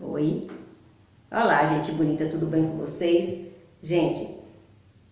Oi, olá gente bonita, tudo bem com vocês? Gente,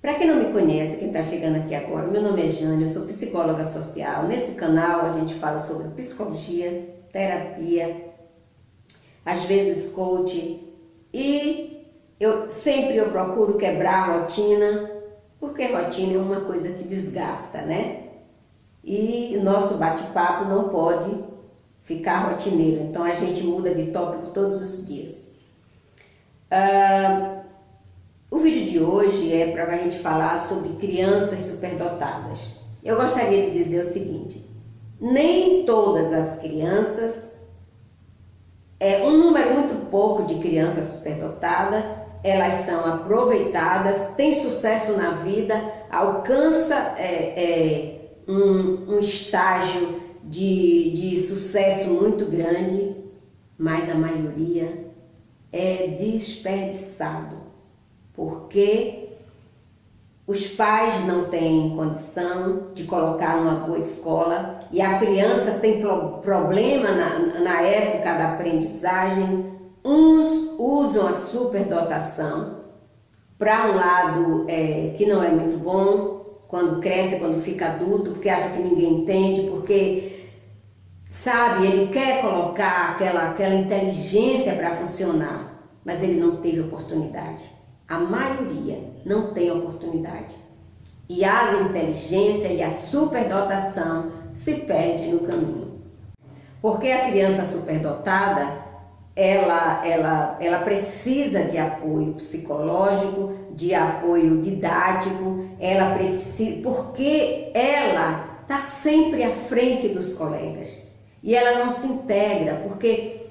para quem não me conhece, quem está chegando aqui agora, meu nome é Jane, eu sou psicóloga social. Nesse canal a gente fala sobre psicologia, terapia, às vezes coaching, e eu procuro quebrar a rotina, porque rotina é uma coisa que desgasta, né? E o nosso bate-papo não pode ficar rotineiro, então a gente muda de tópico todos os dias. O vídeo de hoje é para a gente falar sobre crianças superdotadas. Eu gostaria de dizer o seguinte: nem todas as crianças, um número muito pouco de crianças superdotadas, elas são aproveitadas, têm sucesso na vida, alcança um estágio de sucesso muito grande, mas a maioria é desperdiçado, porque os pais não têm condição de colocar numa boa escola e a criança tem problema na época da aprendizagem. Uns usam a superdotação para um lado que não é muito bom, quando cresce, quando fica adulto, porque acha que ninguém entende, porque, sabe, ele quer colocar aquela inteligência para funcionar, mas ele não teve oportunidade. A maioria não tem oportunidade. E a inteligência e a superdotação se perde no caminho. Porque a criança superdotada, ela precisa de apoio psicológico, de apoio didático, ela precisa, porque ela está sempre à frente dos colegas e ela não se integra, porque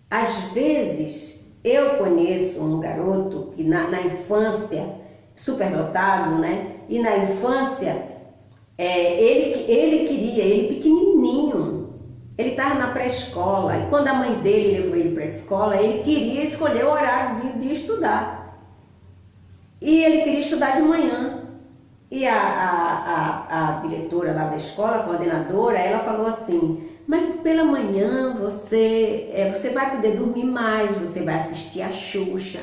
às vezes eu conheço um garoto que na infância, superdotado, né? E na infância, ele pequenininho, ele estava na pré-escola, e quando a mãe dele levou ele para a escola, ele queria escolher o horário de estudar. E ele queria estudar de manhã. E a diretora lá da escola, a coordenadora, ela falou assim: mas pela manhã você vai poder dormir mais, você vai assistir a Xuxa.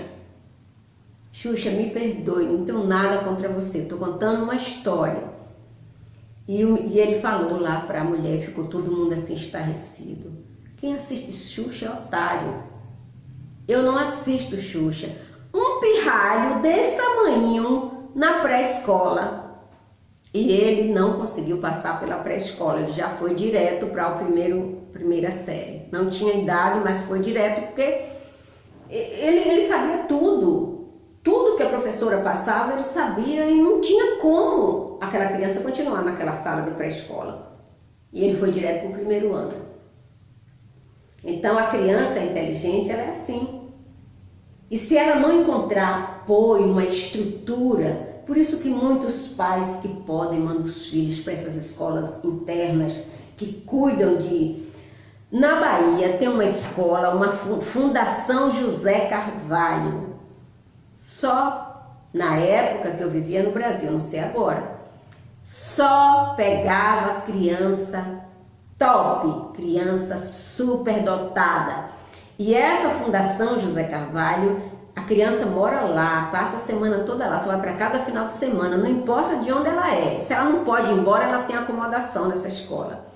Xuxa, me perdoe, não tenho nada contra você, estou contando uma história. E ele falou lá para a mulher, ficou todo mundo assim estarrecido: quem assiste Xuxa é otário. Eu não assisto Xuxa. Um pirralho desse tamanho na pré-escola. E ele não conseguiu passar pela pré-escola, ele já foi direto para a primeira série. Não tinha idade, mas foi direto porque ele sabia tudo. Tudo que a professora passava, ele sabia, e não tinha como aquela criança continuar naquela sala de pré-escola. E ele foi direto para o primeiro ano. Então a criança inteligente, ela é assim. E se ela não encontrar apoio, uma estrutura, por isso que muitos pais que podem mandam os filhos para essas escolas internas, que cuidam de... Na Bahia tem uma escola, uma Fundação José Carvalho. Só na época que eu vivia no Brasil, não sei agora, só pegava criança top, criança superdotada. E essa Fundação José Carvalho, a criança mora lá, passa a semana toda lá, só vai para casa final de semana, não importa de onde ela é. Se ela não pode ir embora, ela tem acomodação nessa escola.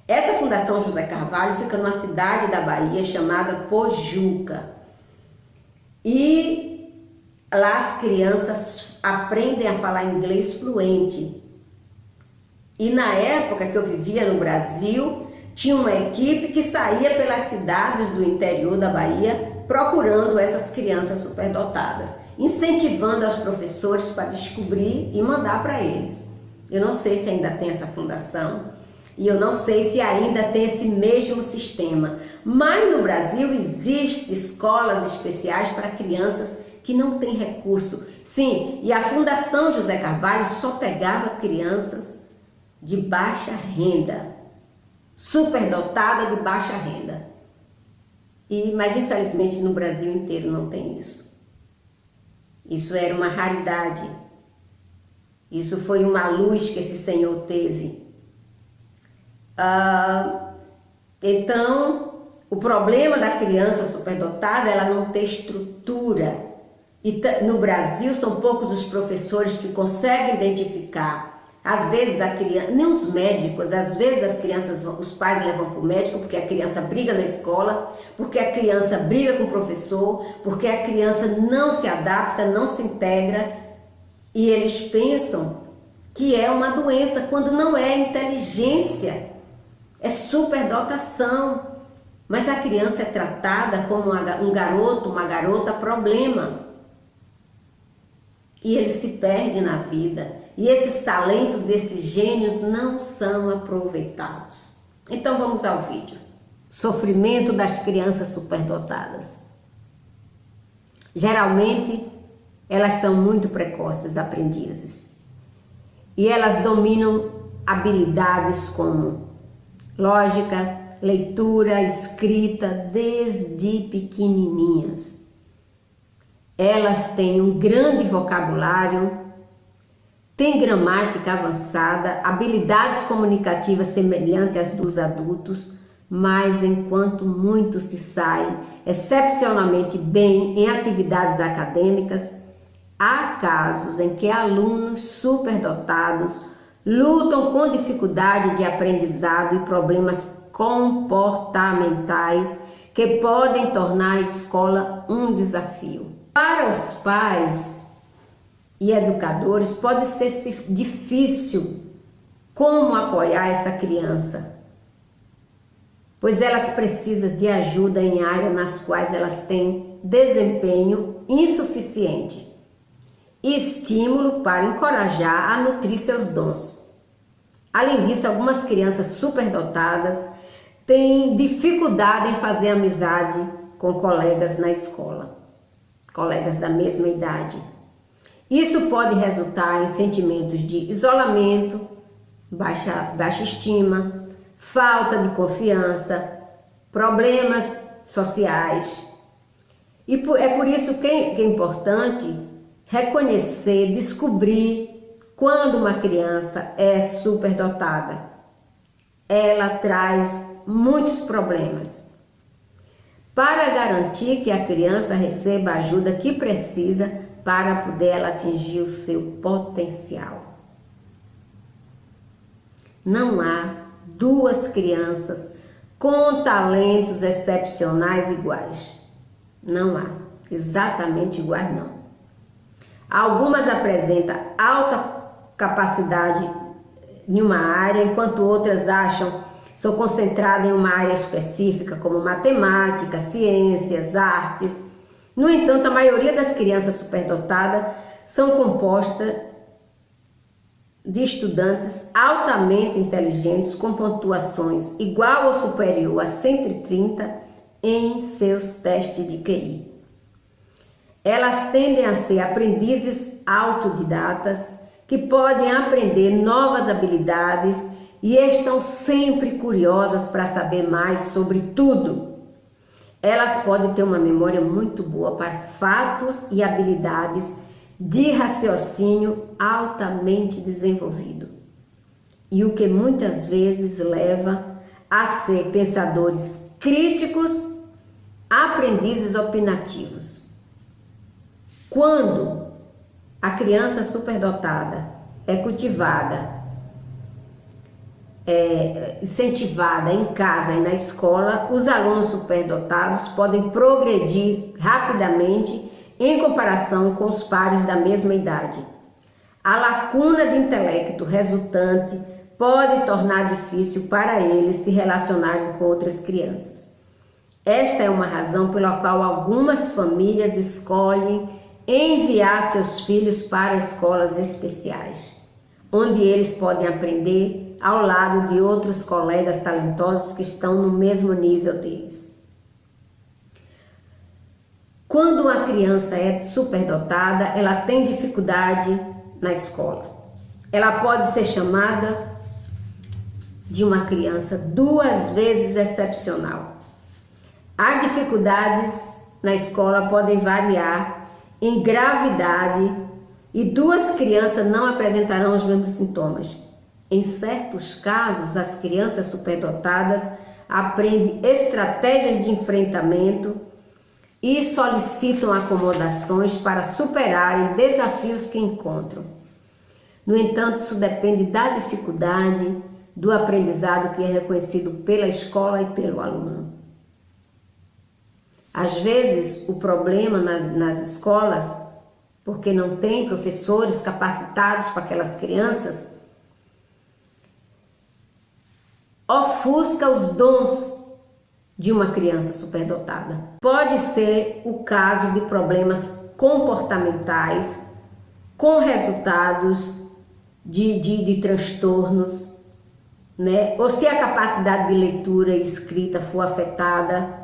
Essa Fundação José Carvalho fica numa cidade da Bahia chamada Pojuca. E lá as crianças aprendem a falar inglês fluente. E na época que eu vivia no Brasil, tinha uma equipe que saía pelas cidades do interior da Bahia procurando essas crianças superdotadas, incentivando os professores para descobrir e mandar para eles. Eu não sei se ainda tem essa fundação e eu não sei se ainda tem esse mesmo sistema, mas no Brasil existem escolas especiais para crianças que não têm recurso. Sim, e a Fundação José Carvalho só pegava crianças de baixa renda, superdotada de baixa renda. Mas infelizmente no Brasil inteiro não tem isso. Isso era uma raridade. Isso foi uma luz que esse Senhor teve. Então, O problema da criança superdotada é ela não ter estrutura. E no Brasil são poucos os professores que conseguem identificar. Às vezes a criança, nem os médicos, às vezes as crianças, os pais levam para o médico porque a criança briga na escola, porque a criança briga com o professor, porque a criança não se adapta, não se integra, e eles pensam que é uma doença, quando não é inteligência, é superdotação. Mas a criança é tratada como um garoto, uma garota problema. E ele se perde na vida. E esses talentos, esses gênios não são aproveitados. Então vamos ao vídeo. Sofrimento das crianças superdotadas. Geralmente, elas são muito precoces, aprendizes. E elas dominam habilidades como lógica, leitura, escrita, desde pequenininhas. Elas têm um grande vocabulário, têm gramática avançada, habilidades comunicativas semelhantes às dos adultos, mas enquanto muitos se saem excepcionalmente bem em atividades acadêmicas, há casos em que alunos superdotados lutam com dificuldade de aprendizado e problemas comportamentais que podem tornar a escola um desafio. Para os pais e educadores pode ser difícil como apoiar essa criança, pois elas precisam de ajuda em áreas nas quais elas têm desempenho insuficiente e estímulo para encorajar a nutrir seus dons. Além disso, algumas crianças superdotadas têm dificuldade em fazer amizade com colegas na escola, colegas da mesma idade. Isso pode resultar em sentimentos de isolamento, baixa estima, falta de confiança, problemas sociais. E é por isso que é importante reconhecer, descobrir quando uma criança é superdotada. Ela traz muitos problemas. Para garantir que a criança receba a ajuda que precisa para poder ela atingir o seu potencial. Não há duas crianças com talentos excepcionais iguais. Não há. Exatamente iguais não. Algumas apresentam alta capacidade em uma área, enquanto outras são concentradas em uma área específica, como matemática, ciências, artes. No entanto, a maioria das crianças superdotadas são compostas de estudantes altamente inteligentes com pontuações igual ou superior a 130 em seus testes de QI. Elas tendem a ser aprendizes autodidatas que podem aprender novas habilidades e estão sempre curiosas para saber mais sobre tudo. Elas podem ter uma memória muito boa para fatos e habilidades de raciocínio altamente desenvolvido, e o que muitas vezes leva a ser pensadores críticos, aprendizes opinativos. Quando a criança superdotada é cultivada, incentivada em casa e na escola, os alunos superdotados podem progredir rapidamente em comparação com os pares da mesma idade. A lacuna de intelecto resultante pode tornar difícil para eles se relacionarem com outras crianças. Esta é uma razão pela qual algumas famílias escolhem enviar seus filhos para escolas especiais, onde eles podem aprender ao lado de outros colegas talentosos que estão no mesmo nível deles. Quando uma criança é superdotada, ela tem dificuldade na escola. Ela pode ser chamada de uma criança 2 vezes excepcional. As dificuldades na escola podem variar em gravidade e 2 crianças não apresentarão os mesmos sintomas. Em certos casos, as crianças superdotadas aprende estratégias de enfrentamento e solicitam acomodações para superarem desafios que encontram. No entanto, isso depende da dificuldade do aprendizado que é reconhecido pela escola e pelo aluno. Às vezes, o problema nas escolas, porque não tem professores capacitados para aquelas crianças, ofusca os dons de uma criança superdotada. Pode ser o caso de problemas comportamentais com resultados de transtornos, né? Ou se a capacidade de leitura e escrita for afetada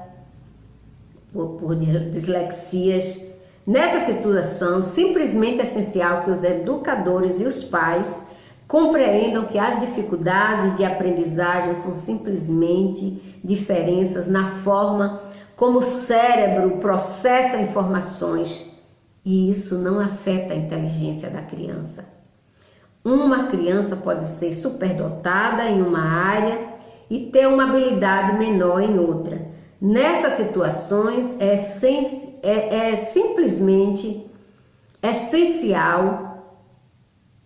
por dislexias. Nessa situação, simplesmente é essencial que os educadores e os pais compreendam que as dificuldades de aprendizagem são simplesmente diferenças na forma como o cérebro processa informações, e isso não afeta a inteligência da criança. Uma criança pode ser superdotada em uma área e ter uma habilidade menor em outra. Nessas situações é simplesmente essencial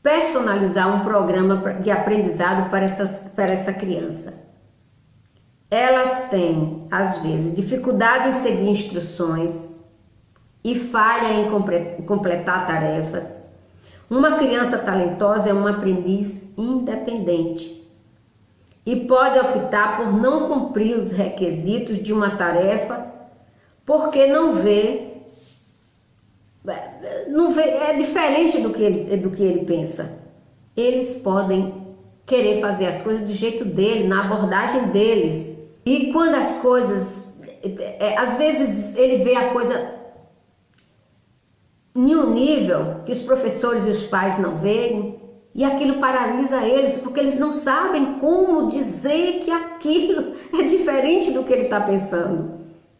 personalizar um programa de aprendizado para essa criança. Elas têm, às vezes, dificuldade em seguir instruções e falha em completar tarefas. Uma criança talentosa é um aprendiz independente e pode optar por não cumprir os requisitos de uma tarefa porque não vê, é diferente do que ele pensa. Eles podem querer fazer as coisas do jeito dele, na abordagem deles. E quando as coisas, às vezes ele vê a coisa em um nível que os professores e os pais não veem, e aquilo paralisa eles, porque eles não sabem como dizer que aquilo é diferente do que ele está pensando,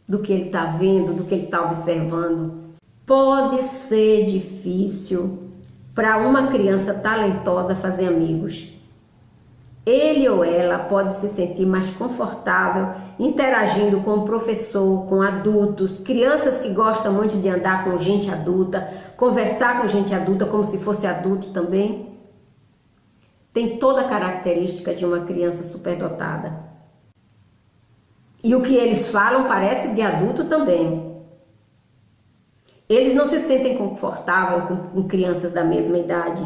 do que ele está vendo, do que ele está observando. Pode ser difícil para uma criança talentosa fazer amigos. Ele ou ela pode se sentir mais confortável interagindo com o professor, com adultos, crianças que gostam muito de andar com gente adulta, conversar com gente adulta como se fosse adulto também. Tem toda a característica de uma criança superdotada. E o que eles falam parece de adulto também. Eles não se sentem confortáveis com crianças da mesma idade.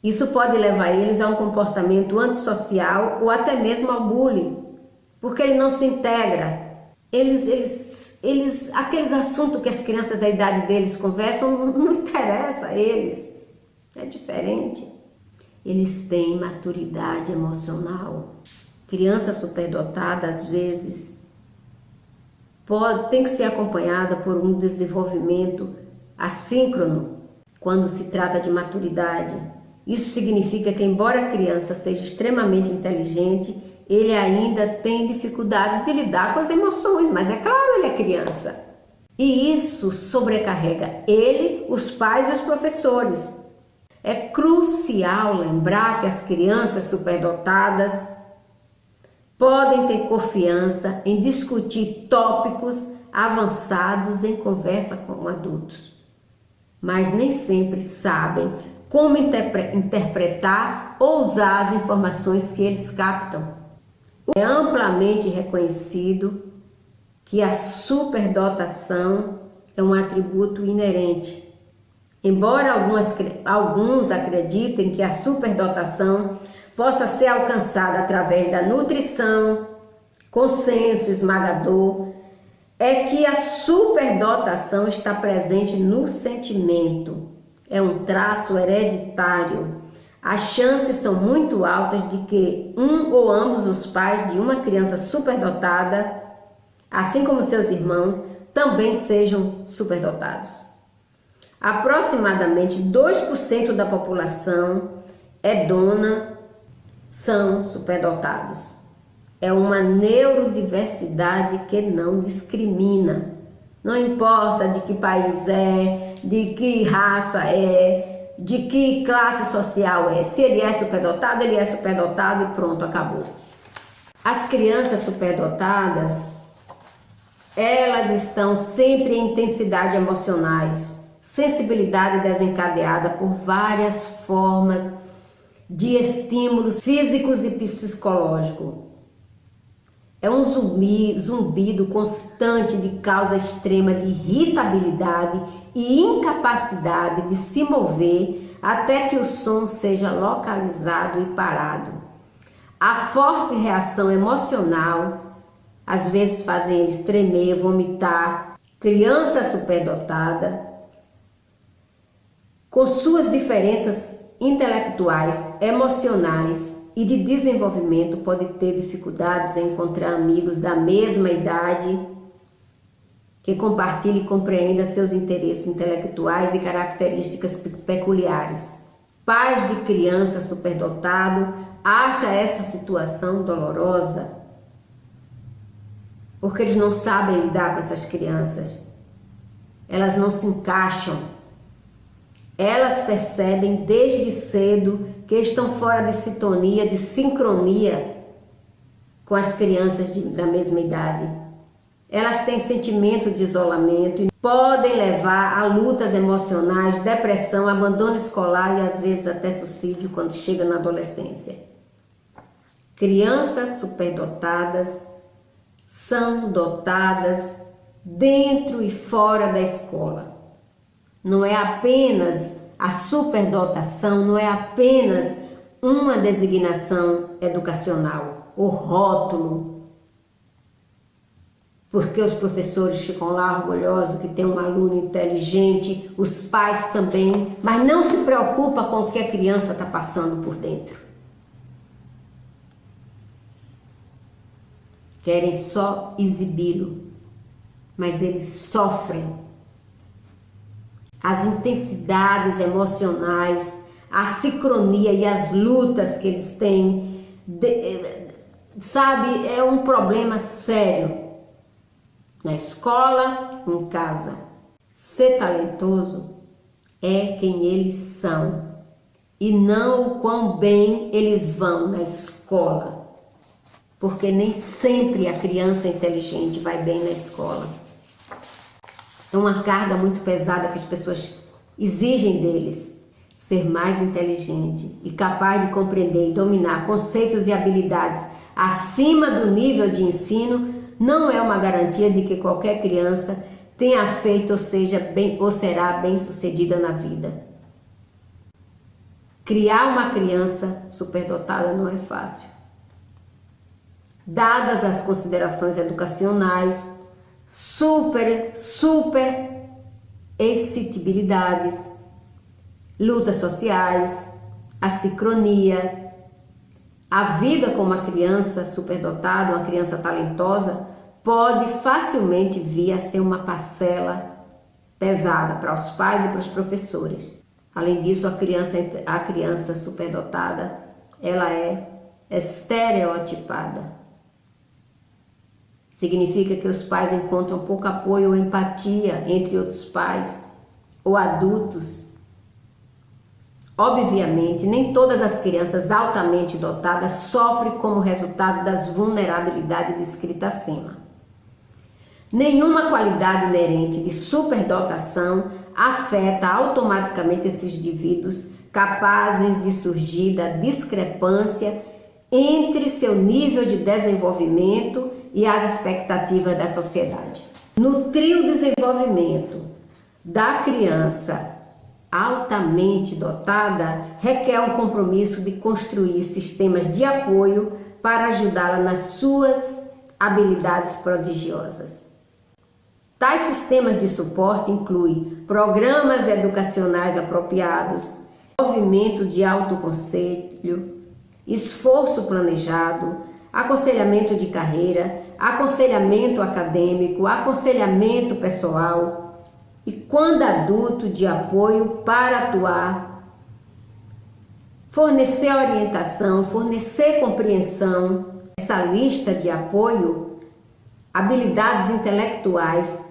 Isso pode levar eles a um comportamento antissocial ou até mesmo ao bullying, porque ele não se integra. Aqueles assuntos que as crianças da idade deles conversam não interessa a eles. É diferente. Eles têm maturidade emocional. Criança superdotada, às vezes, tem que ser acompanhada por um desenvolvimento assíncrono quando se trata de maturidade. Isso significa que, embora a criança seja extremamente inteligente, ele ainda tem dificuldade de lidar com as emoções, mas é claro, ele é criança. E isso sobrecarrega ele, os pais e os professores. É crucial lembrar que as crianças superdotadas podem ter confiança em discutir tópicos avançados em conversa com adultos, mas nem sempre sabem como interpretar ou usar as informações que eles captam. É amplamente reconhecido que a superdotação é um atributo inerente. Embora alguns acreditem que a superdotação possa ser alcançada através da nutrição, consenso esmagador é que a superdotação está presente no sentimento. É um traço hereditário. As chances são muito altas de que um ou ambos os pais de uma criança superdotada, assim como seus irmãos, também sejam superdotados. Aproximadamente 2% da população são superdotados. É uma neurodiversidade que não discrimina. Não importa de que país é, de que raça é, de que classe social é. Se ele é superdotado, ele é superdotado e pronto, acabou. As crianças superdotadas, elas estão sempre em intensidade emocionais, sensibilidade desencadeada por várias formas de estímulos físicos e psicológicos. É um zumbido constante de causa extrema de irritabilidade e incapacidade de se mover até que o som seja localizado e parado. A forte reação emocional às vezes fazem eles tremer, vomitar. Criança superdotada, com suas diferenças intelectuais, emocionais e de desenvolvimento, pode ter dificuldades em encontrar amigos da mesma idade que compartilhem e compreendam seus interesses intelectuais e características peculiares. Pais de criança superdotado acham essa situação dolorosa porque eles não sabem lidar com essas crianças. Elas não se encaixam. Elas percebem desde cedo que estão fora de sintonia, de sincronia com as crianças da mesma idade. Elas têm sentimento de isolamento e podem levar a lutas emocionais, depressão, abandono escolar e às vezes até suicídio quando chega na adolescência. Crianças superdotadas são dotadas dentro e fora da escola. Não é apenas a superdotação, não é apenas uma designação educacional, o rótulo, porque os professores ficam lá orgulhosos que tem um aluno inteligente, os pais também, mas não se preocupa com o que a criança está passando por dentro. Querem só exibi-lo, mas eles sofrem. As intensidades emocionais, a sincronia e as lutas que eles têm, sabe, é um problema sério. Na escola, em casa. Ser talentoso é quem eles são e não o quão bem eles vão na escola. Porque nem sempre a criança inteligente vai bem na escola. É uma carga muito pesada que as pessoas exigem deles. Ser mais inteligente e capaz de compreender e dominar conceitos e habilidades acima do nível de ensino não é uma garantia de que qualquer criança tenha feito ou será bem sucedida na vida. Criar uma criança superdotada não é fácil. Dadas as considerações educacionais, excitabilidades, lutas sociais, a sincronia, a vida com uma criança superdotada, uma criança talentosa, pode facilmente vir a ser uma parcela pesada para os pais e para os professores. Além disso, a criança superdotada, ela é estereotipada. Significa que os pais encontram pouco apoio ou empatia entre outros pais ou adultos. Obviamente, nem todas as crianças altamente dotadas sofrem como resultado das vulnerabilidades descritas acima. Nenhuma qualidade inerente de superdotação afeta automaticamente esses indivíduos capazes de surgir da discrepância entre seu nível de desenvolvimento e as expectativas da sociedade. Nutrir o desenvolvimento da criança altamente dotada requer um compromisso de construir sistemas de apoio para ajudá-la nas suas habilidades prodigiosas. Tais sistemas de suporte incluem programas educacionais apropriados, movimento de autoconselho, esforço planejado, aconselhamento de carreira, aconselhamento acadêmico, aconselhamento pessoal e, quando adulto, de apoio para atuar, fornecer orientação, fornecer compreensão. Essa lista de apoio, habilidades intelectuais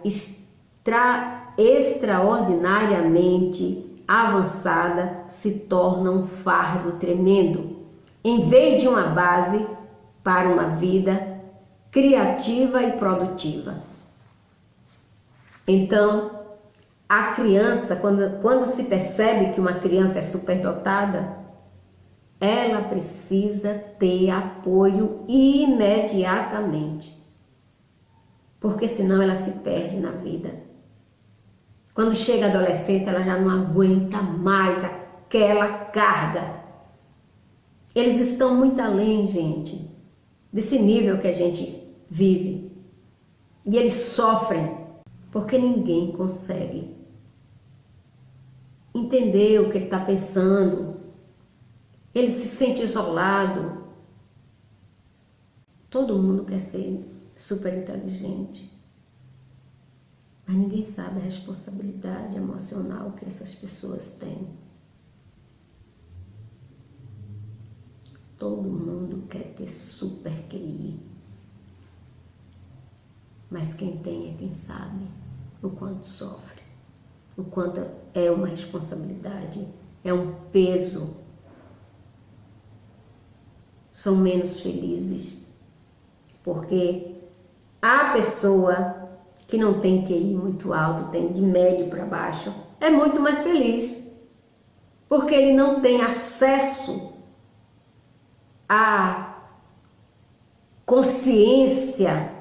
extraordinariamente avançada se torna um fardo tremendo, em vez de uma base para uma vida criativa e produtiva. Então, a criança, quando se percebe que uma criança é superdotada, ela precisa ter apoio imediatamente, porque senão ela se perde na vida. Quando chega adolescente, ela já não aguenta mais aquela carga. Eles estão muito além, gente, desse nível que a gente vive. E eles sofrem porque ninguém consegue entender o que ele está pensando. Ele se sente isolado. Todo mundo quer ser super inteligente, mas ninguém sabe a responsabilidade emocional que essas pessoas têm. Todo mundo quer ter super QI, mas quem tem é quem sabe o quanto sofre, o quanto é uma responsabilidade, é um peso. São menos felizes, porque a pessoa que não tem QI muito alto, tem de médio para baixo, é muito mais feliz, porque ele não tem acesso à consciência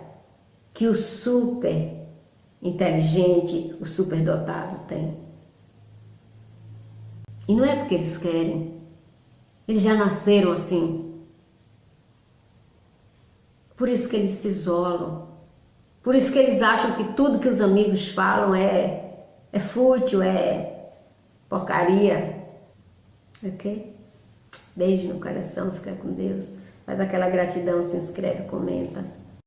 que o super inteligente, o superdotado tem. E não é porque eles querem, eles já nasceram assim. Por isso que eles se isolam, por isso que eles acham que tudo que os amigos falam é fútil, é porcaria. Ok? Beijo no coração, fica com Deus. Faz aquela gratidão, se inscreve, comenta.